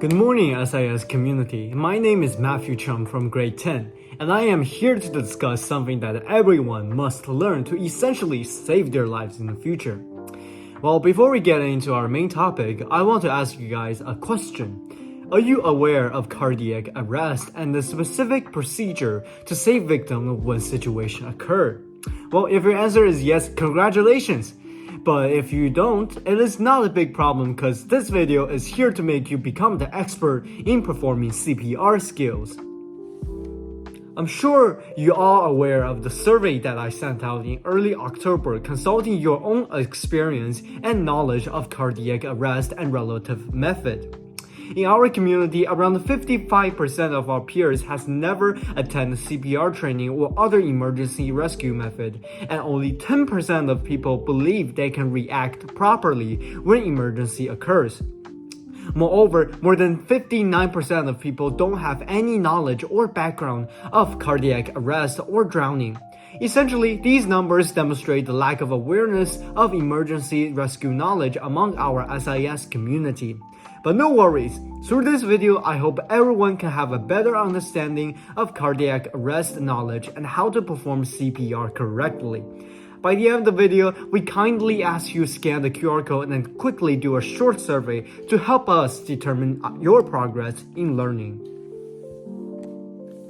Good morning, SIS community. My name is Matthew Chung from grade 10, and I am here to discuss something that everyone must learn to essentially save their lives in the future. Well, before we get into our main topic, I want to ask you guys a question. Are you aware of cardiac arrest and the specific procedure to save victims when situation occur? Well, if your answer is yes, congratulations! But if you don't, it is not a big problem because this video is here to make you become the expert in performing CPR skills. I'm sure you are aware of the survey that I sent out in early October consulting your own experience and knowledge of cardiac arrest and relative method. In our community, around 55% of our peers has never attended CPR training or other emergency rescue method, and only 10% of people believe they can react properly when emergency occurs. Moreover, more than 59% of people don't have any knowledge or background of cardiac arrest or drowning. Essentially, these numbers demonstrate the lack of awareness of emergency rescue knowledge among our SIS community. But no worries, through this video, I hope everyone can have a better understanding of cardiac arrest knowledge and how to perform CPR correctly. By the end of the video, we kindly ask you to scan the QR code and then quickly do a short survey to help us determine your progress in learning.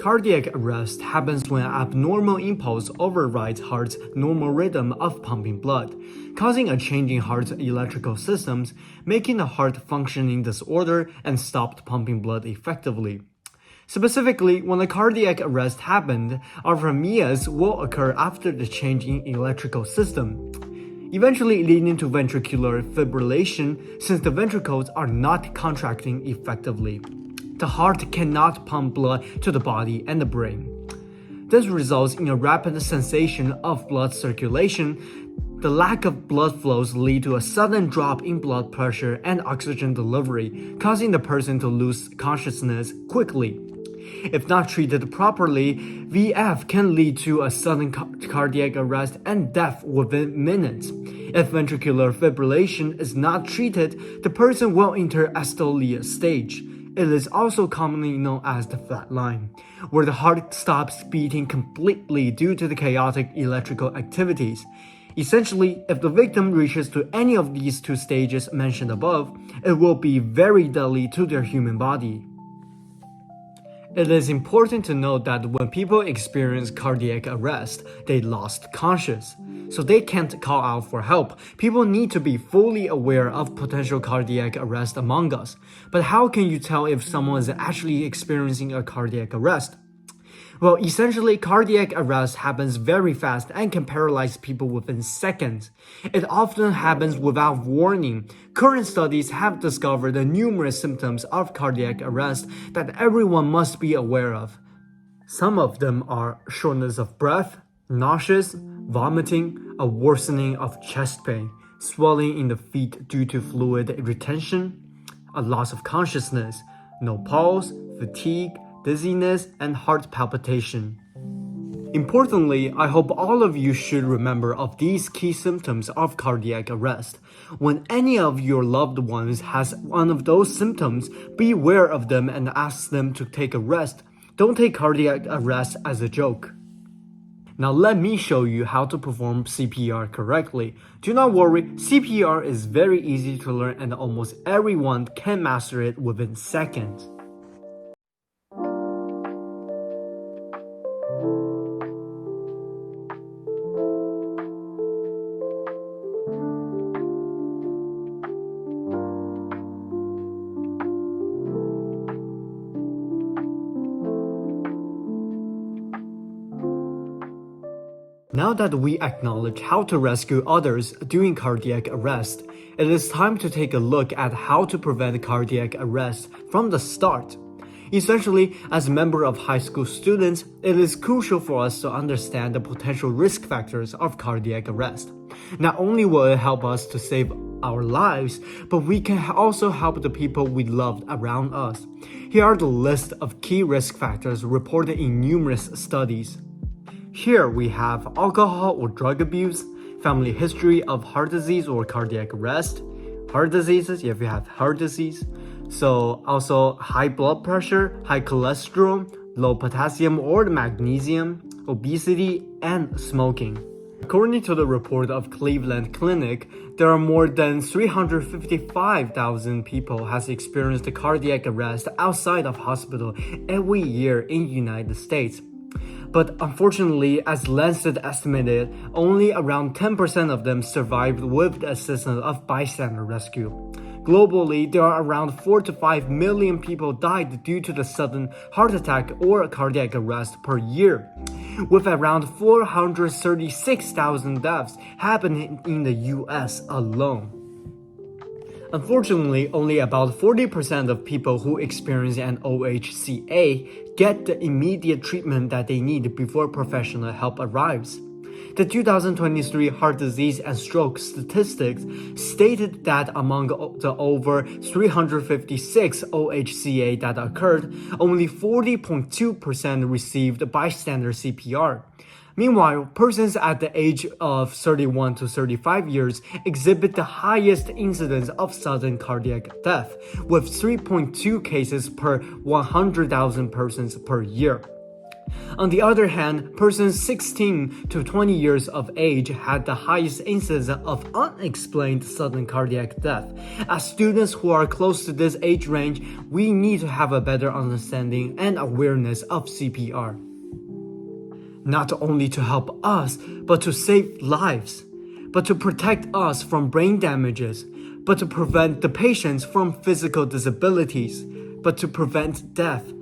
Cardiac arrest happens when an abnormal impulse overrides heart's normal rhythm of pumping blood, causing a change in heart's electrical systems, making the heart function in disorder and stopped pumping blood effectively. Specifically, when a cardiac arrest happened, arrhythmias will occur after the change in electrical system, eventually leading to ventricular fibrillation since the ventricles are not contracting effectively. The heart cannot pump blood to the body and the brain. This results in a rapid cessation of blood circulation. The lack of blood flows lead to a sudden drop in blood pressure and oxygen delivery, causing the person to lose consciousness quickly. If not treated properly, VF can lead to a sudden cardiac arrest and death within minutes. If ventricular fibrillation is not treated, the person will enter asystole stage. It is also commonly known as the flat line, where the heart stops beating completely due to the chaotic electrical activities. Essentially, if the victim reaches to any of these two stages mentioned above, it will be very deadly to their human body. It is important to note that when people experience cardiac arrest, they lost conscious, so they can't call out for help. People need to be fully aware of potential cardiac arrest among us. But how can you tell if someone is actually experiencing a cardiac arrest? Well, essentially, cardiac arrest happens very fast and can paralyze people within seconds. It often happens without warning. Current studies have discovered the numerous symptoms of cardiac arrest that everyone must be aware of. Some of them are shortness of breath, nauseous, vomiting, a worsening of chest pain, swelling in the feet due to fluid retention, a loss of consciousness, no pulse, fatigue, dizziness, and heart palpitation. Importantly, I hope all of you should remember of these key symptoms of cardiac arrest. When any of your loved ones has one of those symptoms, be aware of them and ask them to take a rest. Don't take cardiac arrest as a joke. Now let me show you how to perform CPR correctly. Do not worry, CPR is very easy to learn and almost everyone can master it within seconds. Now that we acknowledge how to rescue others during cardiac arrest, it is time to take a look at how to prevent cardiac arrest from the start. Essentially, as a member of high school students, it is crucial for us to understand the potential risk factors of cardiac arrest. Not only will it help us to save our lives, but we can also help the people we love around us. Here are the list of key risk factors reported in numerous studies. Here we have alcohol or drug abuse, family history of heart disease or cardiac arrest, heart diseases if you have heart disease, So also high blood pressure, high cholesterol, low potassium or magnesium, obesity, and smoking. According to the report of Cleveland Clinic, there are more than 355,000 people has experienced cardiac arrest outside of hospital every year in the United States. But unfortunately, as Lancet estimated, only around 10% of them survived with the assistance of bystander rescue. Globally, there are around 4 to 5 million people died due to the sudden heart attack or cardiac arrest per year, with around 436,000 deaths happening in the US alone. Unfortunately, only about 40% of people who experience an OHCA get the immediate treatment that they need before professional help arrives. The 2023 Heart Disease and Stroke statistics stated that among the over 356 OHCA that occurred, only 40.2% received bystander CPR. Meanwhile, persons at the age of 31 to 35 years exhibit the highest incidence of sudden cardiac death, with 3.2 cases per 100,000 persons per year. On the other hand, persons 16 to 20 years of age had the highest incidence of unexplained sudden cardiac death. As students who are close to this age range, we need to have a better understanding and awareness of CPR. Not only to help us, but to save lives, but to protect us from brain damages, but to prevent the patients from physical disabilities, but to prevent death,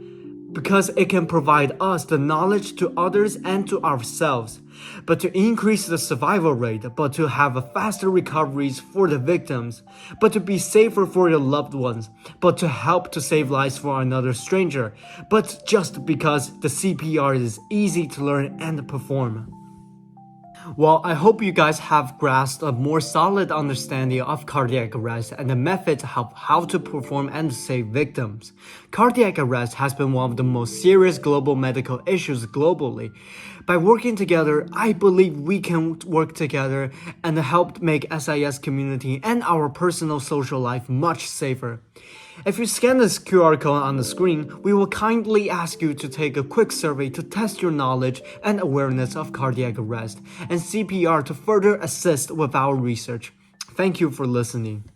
because it can provide us the knowledge to others and to ourselves, but to increase the survival rate, but to have faster recoveries for the victims, but to be safer for your loved ones, but to help to save lives for another stranger, but just because the CPR is easy to learn and perform. Well, I hope you guys have grasped a more solid understanding of cardiac arrest and the methods of how to perform and save victims. Cardiac arrest has been one of the most serious global medical issues globally. By working together, I believe we can work together and help make SIS community and our personal social life much safer. If you scan this QR code on the screen, we will kindly ask you to take a quick survey to test your knowledge and awareness of cardiac arrest and CPR to further assist with our research. Thank you for listening.